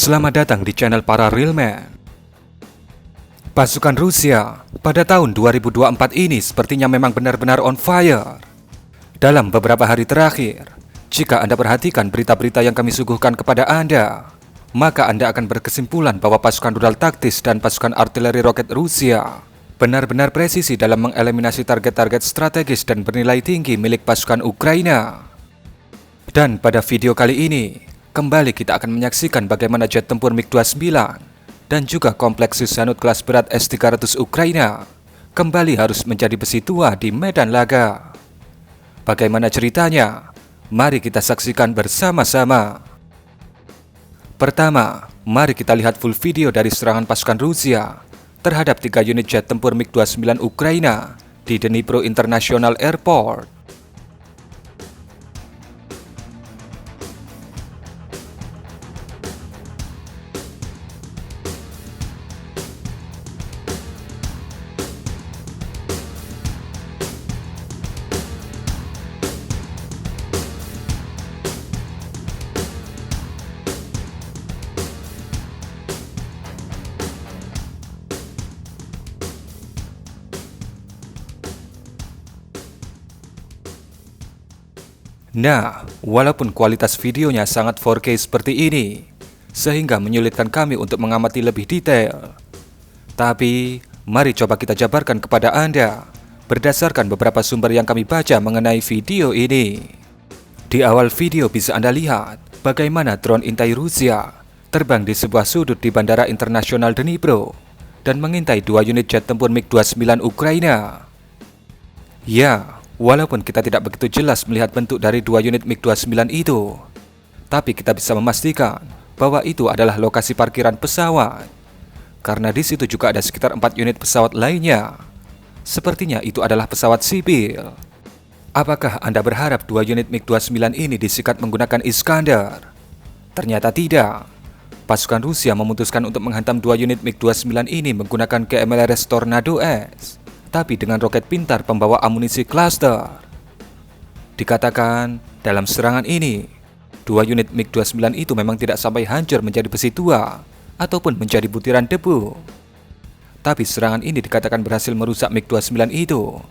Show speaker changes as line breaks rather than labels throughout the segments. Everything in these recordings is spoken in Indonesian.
Selamat datang di channel para Real Man. Pasukan Rusia pada tahun 2024 ini sepertinya memang benar-benar on fire. Dalam beberapa hari terakhir, jika Anda perhatikan berita-berita yang kami suguhkan kepada Anda, maka Anda akan berkesimpulan bahwa pasukan rudal taktis dan pasukan artileri roket Rusia benar-benar presisi dalam mengeliminasi target-target strategis dan bernilai tinggi milik pasukan Ukraina. Dan pada video kali ini, kembali kita akan menyaksikan bagaimana jet tempur MiG-29 dan juga kompleks Susanut kelas berat S-300 Ukraina kembali harus menjadi besi tua di medan laga. Bagaimana ceritanya? Mari kita saksikan bersama-sama. Pertama, mari kita lihat full video dari serangan pasukan Rusia terhadap 3 unit jet tempur MiG-29 Ukraina di Dnipro International Airport. Nah, walaupun kualitas videonya sangat 4K seperti ini, sehingga menyulitkan kami untuk mengamati lebih detail. Tapi, mari coba kita jabarkan kepada Anda berdasarkan beberapa sumber yang kami baca mengenai video ini. Di awal video bisa Anda lihat bagaimana drone intai Rusia terbang di sebuah sudut di Bandara Internasional Dnipro dan mengintai 2 unit jet tempur MiG-29 Ukraina. Ya, walaupun kita tidak begitu jelas melihat bentuk dari 2 unit MiG-29 itu, tapi kita bisa memastikan bahwa itu adalah lokasi parkiran pesawat. Karena di situ juga ada sekitar 4 unit pesawat lainnya. Sepertinya itu adalah pesawat sipil. Apakah Anda berharap 2 unit MiG-29 ini disikat menggunakan Iskander? Ternyata tidak. Pasukan Rusia memutuskan untuk menghantam 2 unit MiG-29 ini menggunakan KMLRS Tornado S, tapi dengan roket pintar pembawa amunisi cluster. Dikatakan, dalam serangan ini, 2 unit MiG-29 itu memang tidak sampai hancur menjadi besi tua ataupun menjadi butiran debu. Tapi serangan ini dikatakan berhasil merusak MiG-29 itu,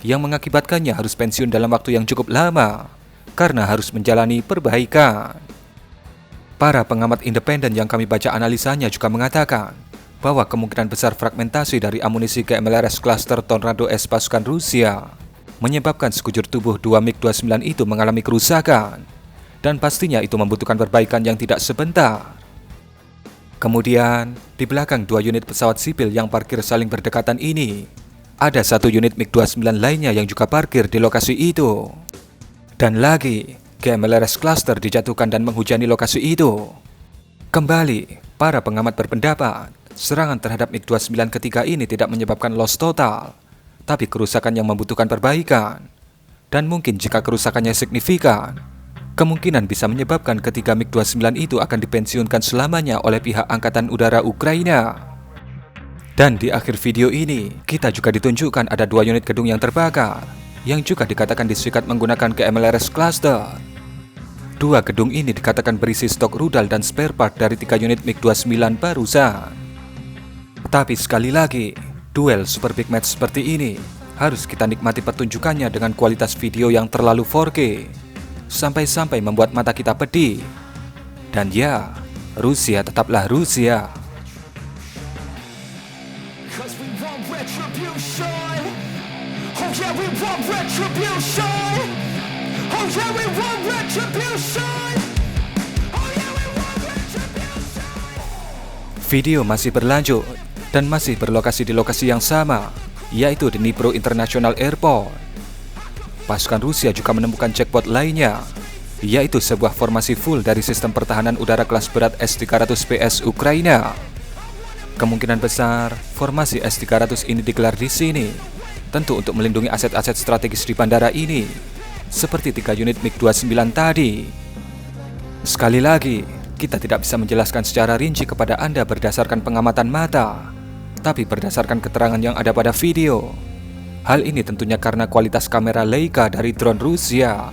yang mengakibatkannya harus pensiun dalam waktu yang cukup lama, karena harus menjalani perbaikan. Para pengamat independen yang kami baca analisanya juga mengatakan bahwa kemungkinan besar fragmentasi dari amunisi KMLRS Cluster Tornado S pasukan Rusia menyebabkan sekujur tubuh 2 MiG-29 itu mengalami kerusakan, dan pastinya itu membutuhkan perbaikan yang tidak sebentar. Kemudian, di belakang 2 unit pesawat sipil yang parkir saling berdekatan ini, ada 1 unit MiG-29 lainnya yang juga parkir di lokasi itu. Dan lagi, KMLRS Cluster dijatuhkan dan menghujani lokasi itu. Kembali, para pengamat berpendapat serangan terhadap MiG-29 ketiga ini tidak menyebabkan loss total, tapi kerusakan yang membutuhkan perbaikan. Dan mungkin jika kerusakannya signifikan, kemungkinan bisa menyebabkan ketiga MiG-29 itu akan dipensiunkan selamanya oleh pihak Angkatan Udara Ukraina. Dan di akhir video ini, kita juga ditunjukkan ada 2 unit gedung yang terbakar, yang juga dikatakan disikat menggunakan KMLRS Cluster. 2 gedung ini dikatakan berisi stok rudal dan spare part dari 3 unit MiG-29 barusan. Tapi sekali lagi, duel Super Big Match seperti ini harus kita nikmati pertunjukannya dengan kualitas video yang terlalu 4K, sampai-sampai membuat mata kita pedih. Dan ya, Rusia tetaplah Rusia. Video masih berlanjut dan masih berlokasi di lokasi yang sama, yaitu Dnipro International Airport. Pasukan Rusia juga menemukan jackpot lainnya, yaitu sebuah formasi full dari sistem pertahanan udara kelas berat S-300 PS Ukraina. Kemungkinan besar formasi S-300 ini digelar di sini, tentu untuk melindungi aset-aset strategis di bandara ini, seperti 3 unit MiG-29 tadi. Sekali lagi, kita tidak bisa menjelaskan secara rinci kepada Anda berdasarkan pengamatan mata, tapi berdasarkan keterangan yang ada pada video. Hal ini tentunya karena kualitas kamera Leica dari drone Rusia.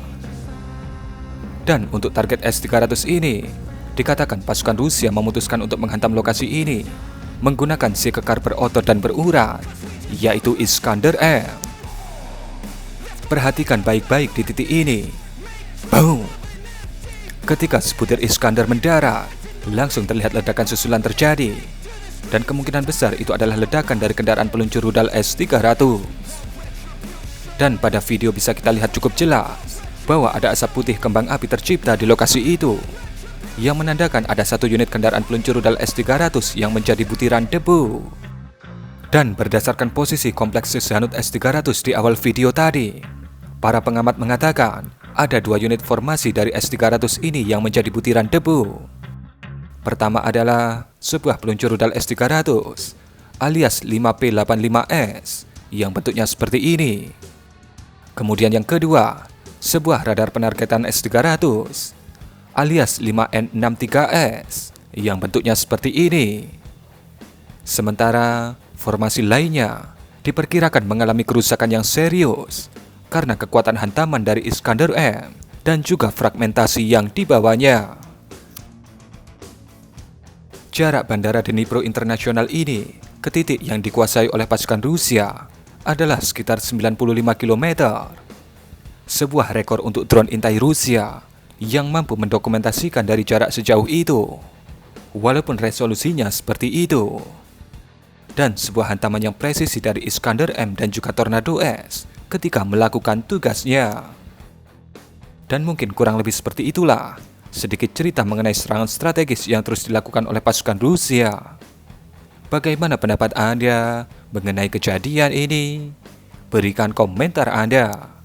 Dan untuk target S-300 ini, Dikatakan pasukan Rusia memutuskan untuk menghantam lokasi ini menggunakan si kekar berotot dan berurat, yaitu Iskander-M. Perhatikan baik-baik di titik ini. Boom! Ketika sebutir Iskander mendarat, langsung terlihat ledakan susulan terjadi. Dan kemungkinan besar itu adalah ledakan dari kendaraan peluncur rudal S-300. Dan pada video bisa kita lihat cukup jelas bahwa ada asap putih kembang api tercipta di lokasi itu, yang menandakan ada satu unit kendaraan peluncur rudal S-300 yang menjadi butiran debu. Dan berdasarkan posisi kompleks Syshanut S-300 di awal video tadi, para pengamat mengatakan ada 2 unit formasi dari S-300 ini yang menjadi butiran debu. Pertama adalah sebuah peluncur rudal S-300 alias 5P85S yang bentuknya seperti ini. Kemudian yang kedua, sebuah radar penargetan S-300 alias 5N63S yang bentuknya seperti ini. Sementara formasi lainnya diperkirakan mengalami kerusakan yang serius karena kekuatan hantaman dari Iskander-M dan juga fragmentasi yang dibawanya. Jarak bandara Dnipro Internasional ini ke titik yang dikuasai oleh pasukan Rusia adalah sekitar 95 km. Sebuah rekor untuk drone intai Rusia yang mampu mendokumentasikan dari jarak sejauh itu, walaupun resolusinya seperti itu. Dan sebuah hantaman yang presisi dari Iskander-M dan juga Tornado S ketika melakukan tugasnya. Dan mungkin kurang lebih seperti itulah sedikit cerita mengenai serangan strategis yang terus dilakukan oleh pasukan Rusia. Bagaimana pendapat Anda mengenai kejadian ini? Berikan komentar Anda.